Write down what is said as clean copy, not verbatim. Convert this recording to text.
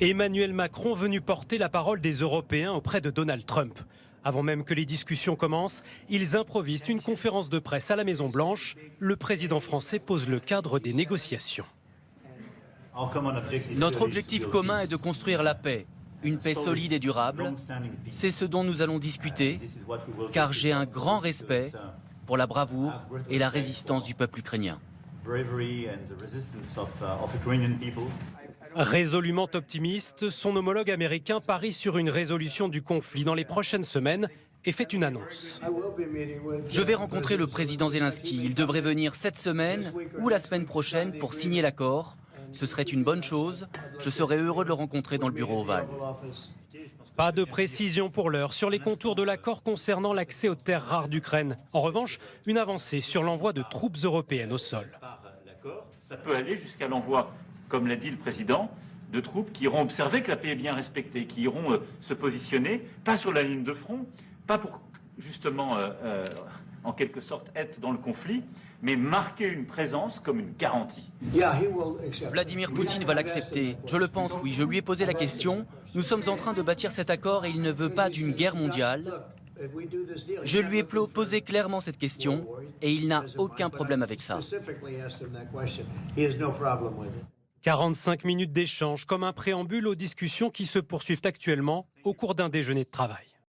Emmanuel Macron venu porter la parole des Européens auprès de Donald Trump. Avant même que les discussions commencent, ils improvisent une conférence de presse à la Maison-Blanche. Le président français pose le cadre des négociations. Notre objectif commun est de construire la paix, une paix solide et durable. C'est ce dont nous allons discuter, car j'ai un grand respect pour la bravoure et la résistance du peuple ukrainien. Résolument optimiste, son homologue américain parie sur une résolution du conflit dans les prochaines semaines et fait une annonce. Je vais rencontrer le président Zelensky. Il devrait venir cette semaine ou la semaine prochaine pour signer l'accord. Ce serait une bonne chose. Je serais heureux de le rencontrer dans le bureau ovale. Pas de précision pour l'heure sur les contours de l'accord concernant l'accès aux terres rares d'Ukraine. En revanche, une avancée sur l'envoi de troupes européennes au sol. Ça peut aller jusqu'à l'envoi, comme l'a dit le président, de troupes qui iront observer que la paix est bien respectée, qui iront se positionner, pas sur la ligne de front, pas pour justement, en quelque sorte, être dans le conflit, mais marquer une présence comme une garantie. Vladimir Poutine va l'accepter. Je le pense, oui. Je lui ai posé la question. Nous sommes en train de bâtir cet accord et il ne veut pas d'une guerre mondiale. Je lui ai posé clairement cette question et il n'a aucun problème avec ça. 45 minutes d'échange comme un préambule aux discussions qui se poursuivent actuellement au cours d'un déjeuner de travail.